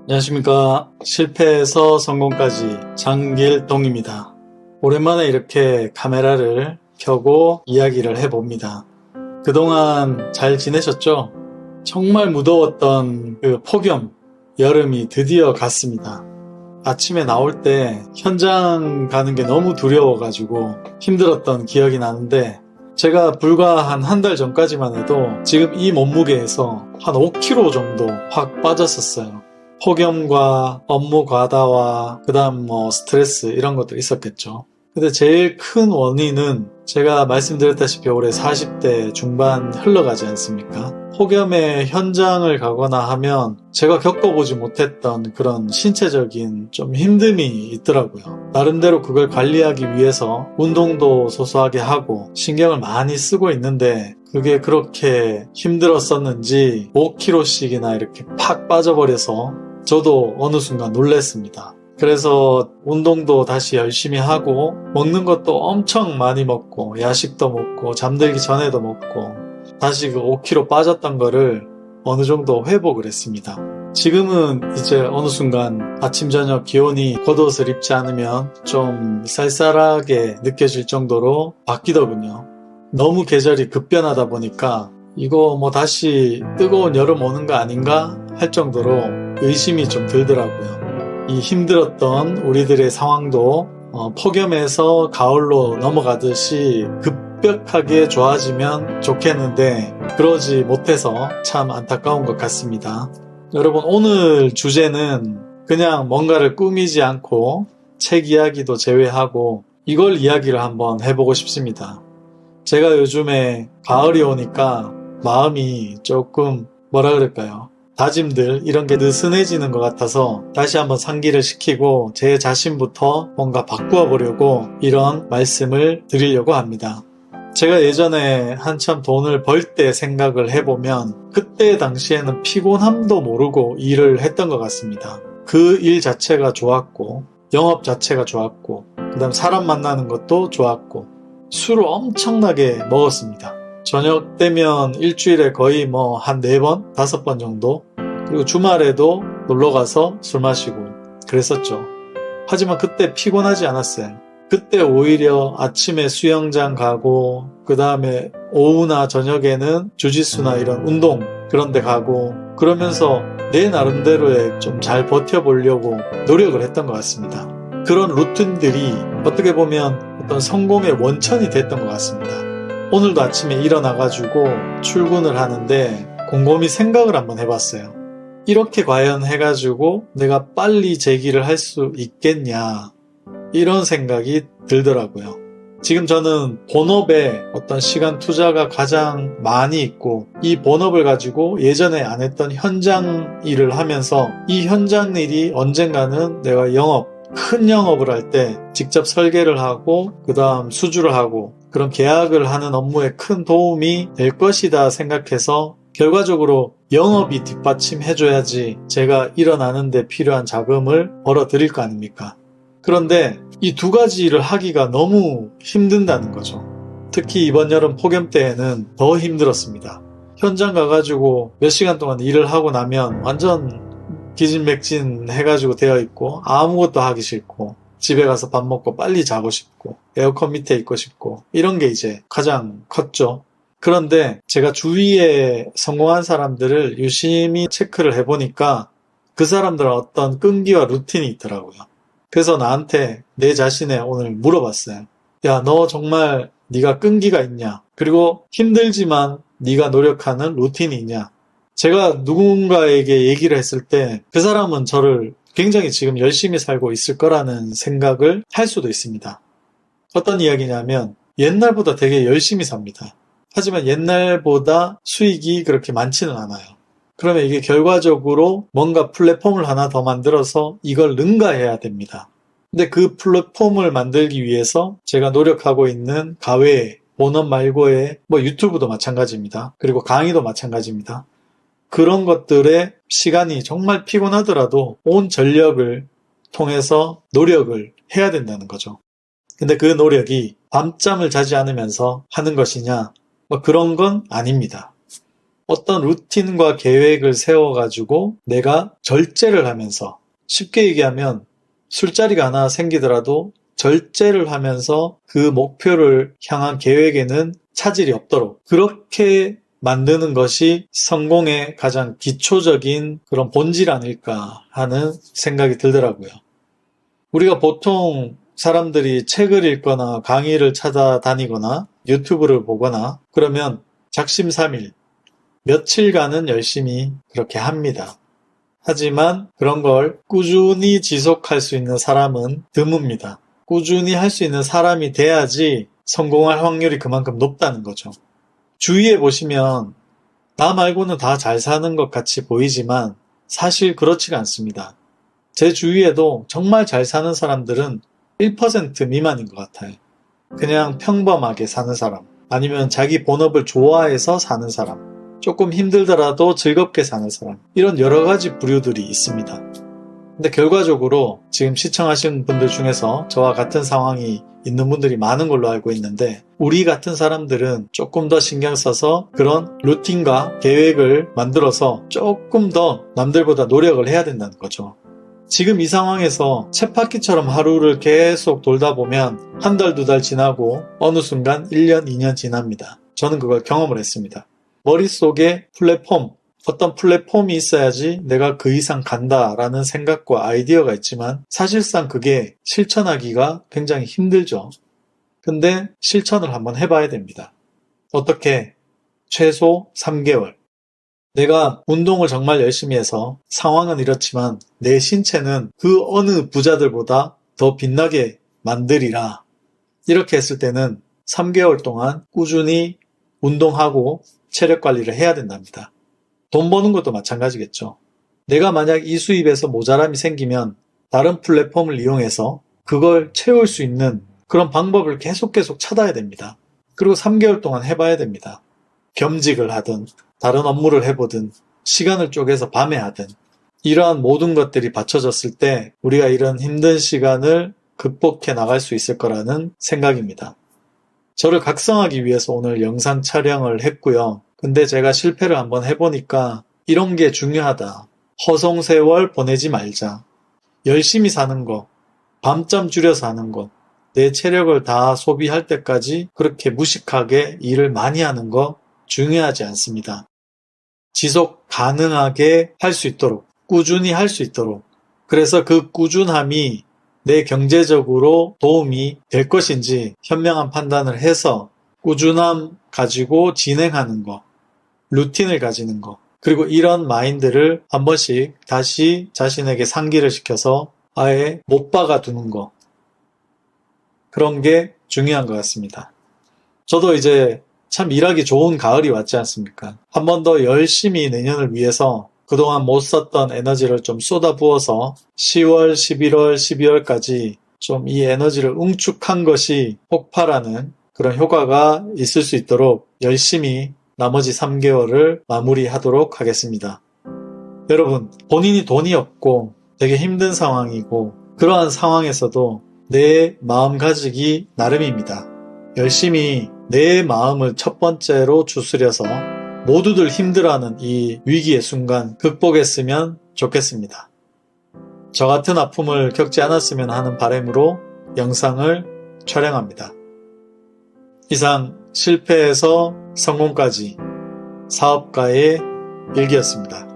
안녕하십니까. 실패에서 성공까지 장길동입니다. 오랜만에 이렇게 카메라를 켜고 이야기를 해봅니다. 그동안 잘 지내셨죠? 정말 무더웠던 그 폭염, 여름이 드디어 갔습니다. 아침에 나올 때 현장 가는 게 너무 두려워가지고 힘들었던 기억이 나는데, 제가 불과 한 달 전까지만 해도 지금 이 몸무게에서 한 5kg 정도 확 빠졌었어요. 폭염과 업무 과다와 그 다음 스트레스 이런 것도 있었겠죠. 근데 제일 큰 원인은 제가 말씀드렸다시피 올해 40대 중반 흘러가지 않습니까? 폭염에 현장을 가거나 하면 제가 겪어보지 못했던 그런 신체적인 좀 힘듦이 있더라고요. 나름대로 그걸 관리하기 위해서 운동도 소소하게 하고 신경을 많이 쓰고 있는데, 그게 그렇게 힘들었었는지 5kg씩이나 이렇게 팍 빠져버려서 저도 어느 순간 놀랐습니다. 그래서 운동도 다시 열심히 하고, 먹는 것도 엄청 많이 먹고, 야식도 먹고, 잠들기 전에도 먹고, 다시 그 5kg 빠졌던 거를 어느 정도 회복을 했습니다. 지금은 이제 어느 순간 아침 저녁 기온이 겉옷을 입지 않으면 좀 쌀쌀하게 느껴질 정도로 바뀌더군요. 너무 계절이 급변하다 보니까 이거 다시 뜨거운 여름 오는 거 아닌가 할 정도로 의심이 좀 들더라고요. 이 힘들었던 우리들의 상황도 폭염에서 가을로 넘어가듯이 급격하게 좋아지면 좋겠는데 그러지 못해서 참 안타까운 것 같습니다. 여러분, 오늘 주제는 그냥 뭔가를 꾸미지 않고 책 이야기도 제외하고 이걸 이야기를 한번 해보고 싶습니다. 제가 요즘에 가을이 오니까 마음이 조금 뭐라 그럴까요? 다짐들 이런 게 느슨해지는 것 같아서 다시 한번 상기를 시키고 제 자신부터 뭔가 바꾸어 보려고 이런 말씀을 드리려고 합니다. 제가 예전에 한참 돈을 벌 때 생각을 해보면 그때 당시에는 피곤함도 모르고 일을 했던 것 같습니다. 그 일 자체가 좋았고, 영업 자체가 좋았고, 그 다음 사람 만나는 것도 좋았고, 술을 엄청나게 먹었습니다. 저녁 되면 일주일에 거의 한 4번, 5번 정도, 그리고 주말에도 놀러가서 술 마시고 그랬었죠. 하지만 그때 피곤하지 않았어요. 그때 오히려 아침에 수영장 가고, 그 다음에 오후나 저녁에는 주짓수나 이런 운동 그런 데 가고, 그러면서 내 나름대로의 좀 잘 버텨보려고 노력을 했던 것 같습니다. 그런 루틴들이 어떻게 보면 어떤 성공의 원천이 됐던 것 같습니다. 오늘도 아침에 일어나가지고 출근을 하는데 곰곰이 생각을 한번 해봤어요. 이렇게 과연 해가지고 내가 빨리 재기를 할 수 있겠냐, 이런 생각이 들더라고요. 지금 저는 본업에 어떤 시간 투자가 가장 많이 있고, 이 본업을 가지고 예전에 안 했던 현장 일을 하면서 이 현장 일이 언젠가는 내가 큰 영업을 할 때 직접 설계를 하고 그 다음 수주를 하고 그런 계약을 하는 업무에 큰 도움이 될 것이다 생각해서 결과적으로 영업이 뒷받침해줘야지 제가 일어나는 데 필요한 자금을 벌어들일 거 아닙니까? 그런데 이 두 가지 일을 하기가 너무 힘든다는 거죠. 특히 이번 여름 폭염 때에는 더 힘들었습니다. 현장 가가지고 몇 시간 동안 일을 하고 나면 완전 기진맥진 해가지고 되어 있고 아무것도 하기 싫고 집에 가서 밥 먹고 빨리 자고 싶고 에어컨 밑에 있고 싶고 이런 게 이제 가장 컸죠. 그런데 제가 주위에 성공한 사람들을 유심히 체크를 해보니까 그 사람들은 어떤 끈기와 루틴이 있더라고요. 그래서 나한테 내 자신에 오늘 물어봤어요. 야, 너 정말 네가 끈기가 있냐? 그리고 힘들지만 네가 노력하는 루틴이 있냐? 제가 누군가에게 얘기를 했을 때 그 사람은 저를 굉장히 지금 열심히 살고 있을 거라는 생각을 할 수도 있습니다. 어떤 이야기냐면 옛날보다 되게 열심히 삽니다. 하지만 옛날보다 수익이 그렇게 많지는 않아요. 그러면 이게 결과적으로 뭔가 플랫폼을 하나 더 만들어서 이걸 능가해야 됩니다. 근데 그 플랫폼을 만들기 위해서 제가 노력하고 있는 가외, 본업 말고의 유튜브도 마찬가지입니다. 그리고 강의도 마찬가지입니다. 그런 것들에 시간이 정말 피곤하더라도 온 전력을 통해서 노력을 해야 된다는 거죠. 근데 그 노력이 밤잠을 자지 않으면서 하는 것이냐? 그런 건 아닙니다. 어떤 루틴과 계획을 세워가지고 내가 절제를 하면서, 쉽게 얘기하면 술자리가 하나 생기더라도 절제를 하면서 그 목표를 향한 계획에는 차질이 없도록 그렇게 만드는 것이 성공의 가장 기초적인 그런 본질 아닐까 하는 생각이 들더라고요. 우리가 보통 사람들이 책을 읽거나 강의를 찾아다니거나 유튜브를 보거나 그러면 작심삼일, 며칠간은 열심히 그렇게 합니다. 하지만 그런 걸 꾸준히 지속할 수 있는 사람은 드뭅니다. 꾸준히 할 수 있는 사람이 돼야지 성공할 확률이 그만큼 높다는 거죠. 주위에 보시면 나 말고는 다 잘 사는 것 같이 보이지만 사실 그렇지가 않습니다. 제 주위에도 정말 잘 사는 사람들은 1% 미만인 것 같아요. 그냥 평범하게 사는 사람, 아니면 자기 본업을 좋아해서 사는 사람, 조금 힘들더라도 즐겁게 사는 사람, 이런 여러 가지 부류들이 있습니다. 근데 결과적으로 지금 시청하시는 분들 중에서 저와 같은 상황이 있는 분들이 많은 걸로 알고 있는데, 우리 같은 사람들은 조금 더 신경 써서 그런 루틴과 계획을 만들어서 조금 더 남들보다 노력을 해야 된다는 거죠. 지금 이 상황에서 쳇바퀴처럼 하루를 계속 돌다 보면 한 달, 두 달 지나고 어느 순간 1년, 2년 지납니다. 저는 그걸 경험을 했습니다. 머릿속에 어떤 플랫폼이 있어야지 내가 그 이상 간다라는 생각과 아이디어가 있지만 사실상 그게 실천하기가 굉장히 힘들죠. 근데 실천을 한번 해봐야 됩니다. 어떻게? 최소 3개월. 내가 운동을 정말 열심히 해서 상황은 이렇지만 내 신체는 그 어느 부자들보다 더 빛나게 만들이라. 이렇게 했을 때는 3개월 동안 꾸준히 운동하고 체력 관리를 해야 된답니다. 돈 버는 것도 마찬가지겠죠. 내가 만약 이 수입에서 모자람이 생기면 다른 플랫폼을 이용해서 그걸 채울 수 있는 그런 방법을 계속 찾아야 됩니다. 그리고 3개월 동안 해봐야 됩니다. 겸직을 하든 다른 업무를 해보든 시간을 쪼개서 밤에 하든 이러한 모든 것들이 받쳐졌을 때 우리가 이런 힘든 시간을 극복해 나갈 수 있을 거라는 생각입니다. 저를 각성하기 위해서 오늘 영상 촬영을 했고요. 근데 제가 실패를 한번 해보니까 이런 게 중요하다. 허송세월 보내지 말자. 열심히 사는 거, 밤잠 줄여서 하는 거, 내 체력을 다 소비할 때까지 그렇게 무식하게 일을 많이 하는 거 중요하지 않습니다. 지속 가능하게 할 수 있도록, 꾸준히 할 수 있도록, 그래서 그 꾸준함이 내 경제적으로 도움이 될 것인지 현명한 판단을 해서 꾸준함 가지고 진행하는 거, 루틴을 가지는 거, 그리고 이런 마인드를 한 번씩 다시 자신에게 상기를 시켜서 아예 못 박아 두는 거, 그런 게 중요한 것 같습니다. 저도 이제 참 일하기 좋은 가을이 왔지 않습니까? 한 번 더 열심히 내년을 위해서 그동안 못 썼던 에너지를 좀 쏟아부어서 10월, 11월, 12월까지 좀 이 에너지를 응축한 것이 폭발하는 그런 효과가 있을 수 있도록 열심히 나머지 3개월을 마무리하도록 하겠습니다. 여러분, 본인이 돈이 없고 되게 힘든 상황이고 그러한 상황에서도 내 마음가짐이 나름입니다. 열심히 내 마음을 첫 번째로 추스려서 모두들 힘들어하는 이 위기의 순간 극복했으면 좋겠습니다. 저 같은 아픔을 겪지 않았으면 하는 바람으로 영상을 촬영합니다. 이상 실패에서 성공까지 사업가의 일기였습니다.